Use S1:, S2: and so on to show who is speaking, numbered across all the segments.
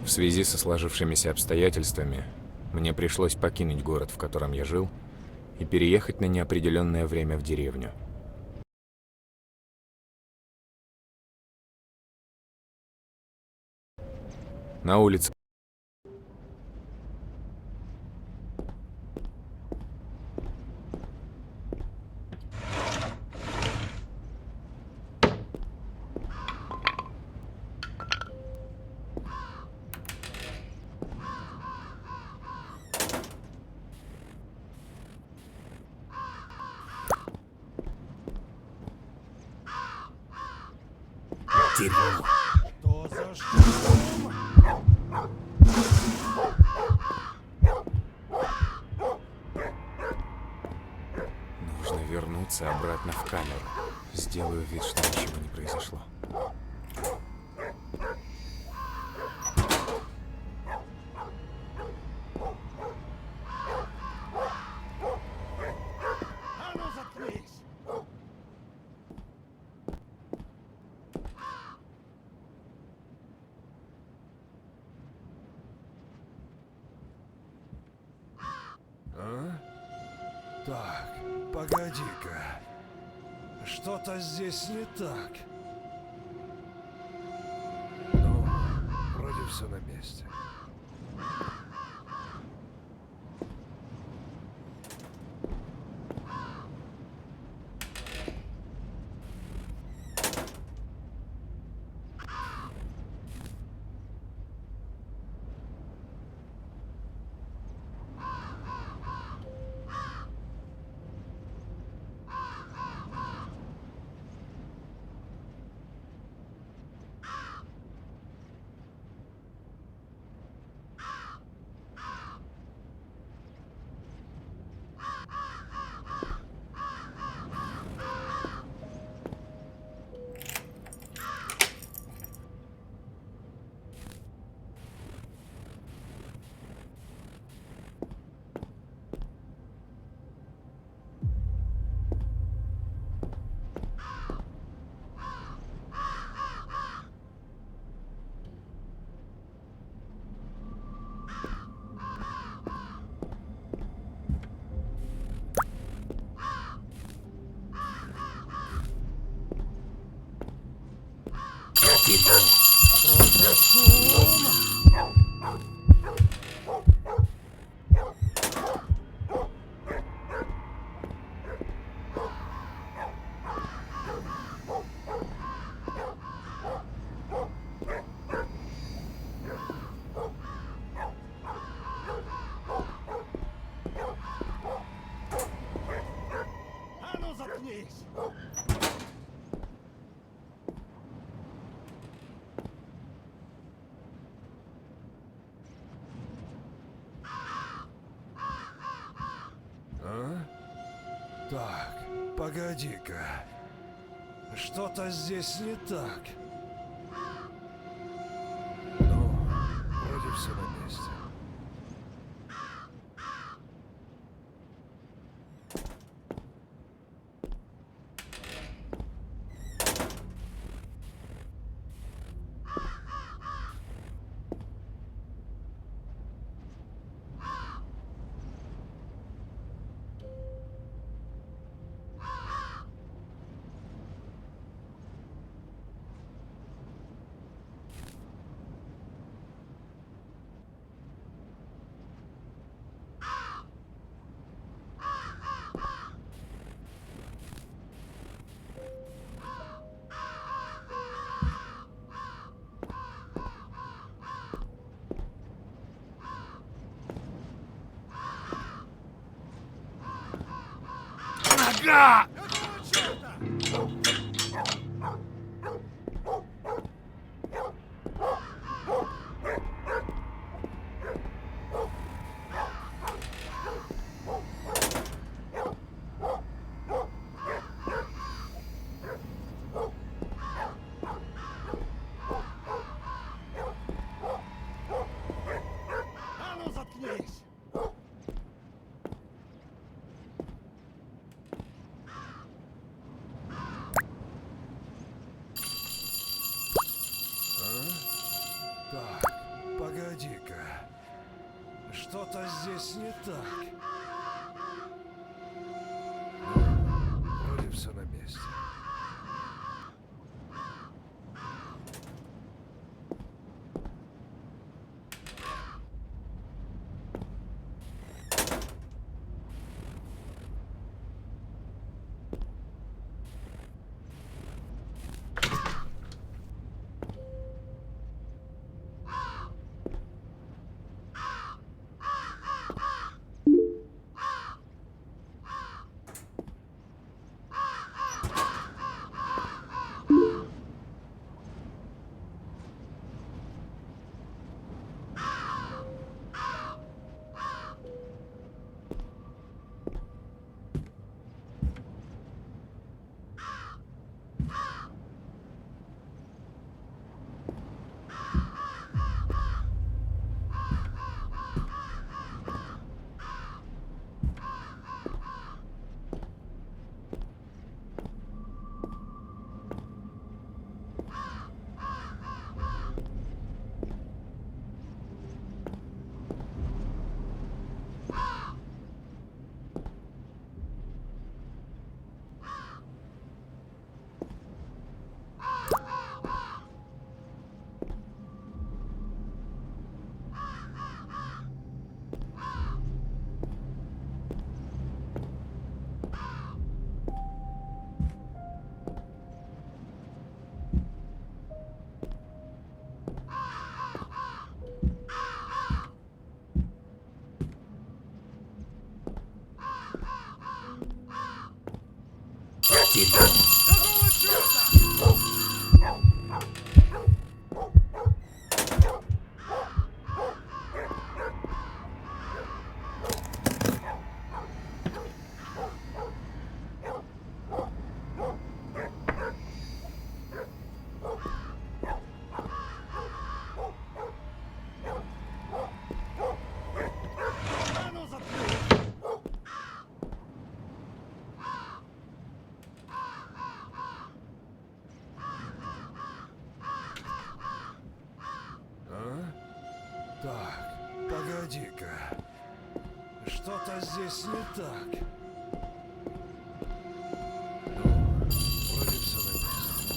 S1: В связи со сложившимися обстоятельствами мне пришлось покинуть город, в котором я жил, и переехать на неопределенное время в деревню. На улице
S2: Дерьмо.
S3: Что за шум?
S1: нужно вернуться обратно в камеру. Сделаю вид, что ничего не произошло.
S3: А ну заткнись!
S2: Так, погоди-ка. Что-то здесь не так. Ну, вроде все на месте.
S3: Что за шум? А ну заткнись!
S2: Так, погоди-ка. Что-то здесь не так. Ну, вроде все на месте.
S3: Какого черта? А ну заткнись!
S2: Так, Погоди-ка. Что-то здесь не так. Вроде все на месте.
S1: Тихо.
S3: Какого черта? А ну заткнись!
S2: А? Так, погоди-ка. Что-то здесь не так. Вроде все на месте.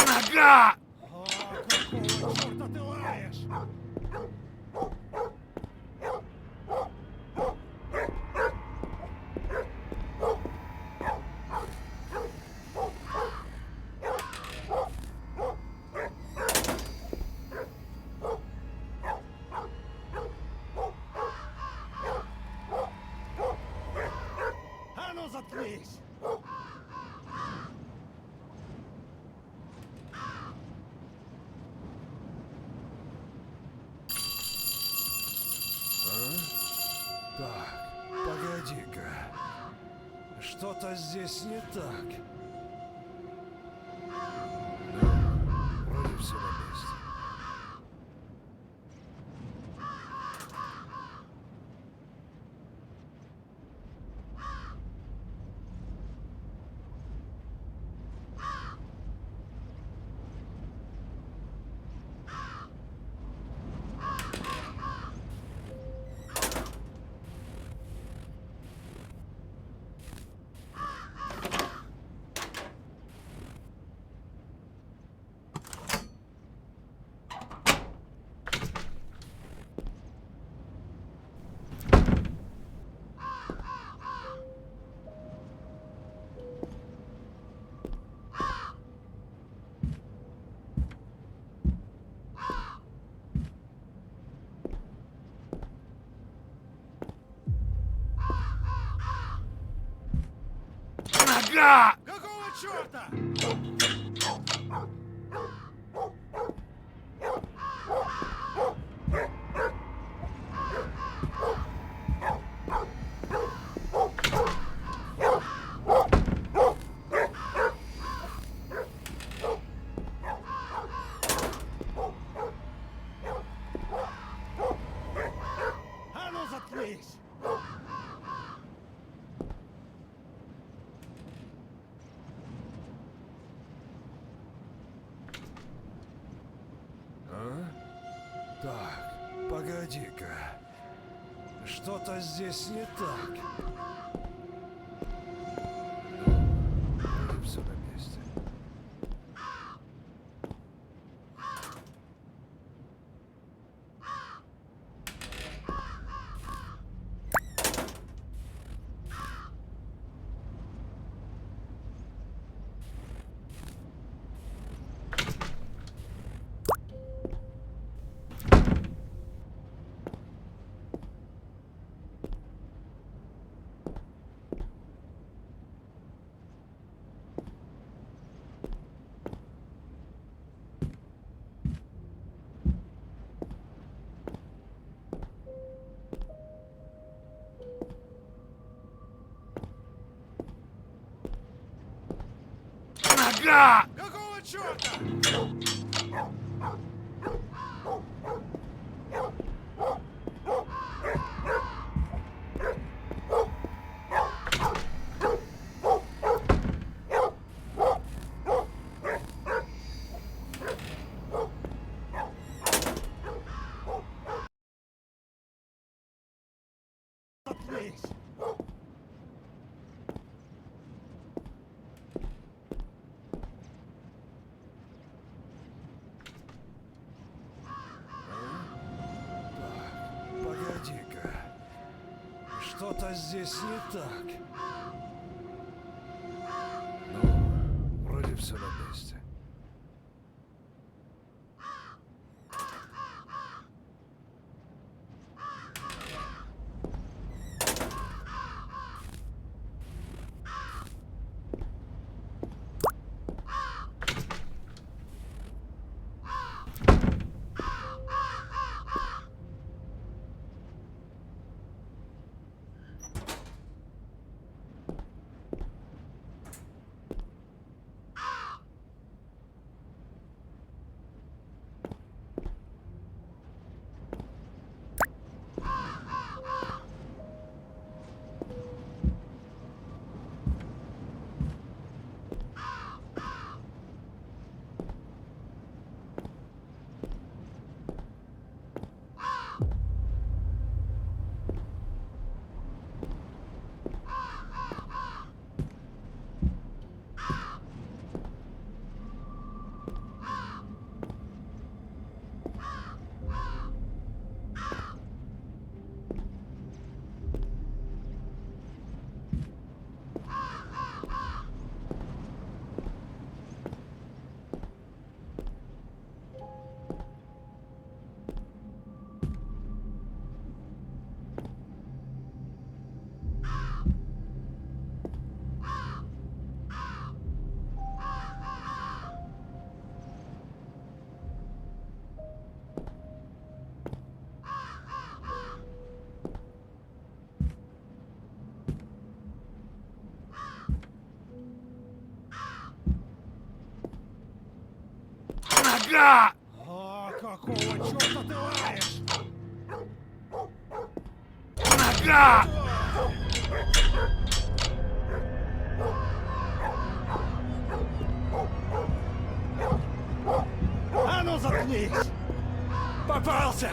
S1: Нога!
S3: О, какого черта ты лаешь? А ну заткнись!
S2: Так, погоди-ка. Что-то здесь не так. Вроде все на месте.
S1: Нога!
S3: Какого черта?
S2: Так, погоди-ка. Что-то здесь не так. Вроде все на месте.
S1: Нога!
S3: Какого черта? Заткнись!
S2: Так, погоди-ка. Что-то здесь не так. Ну, вроде все на месте.
S1: Нога!
S3: А какого черта ты лаешь?
S1: Нога!
S3: А ну заткнись! Попался!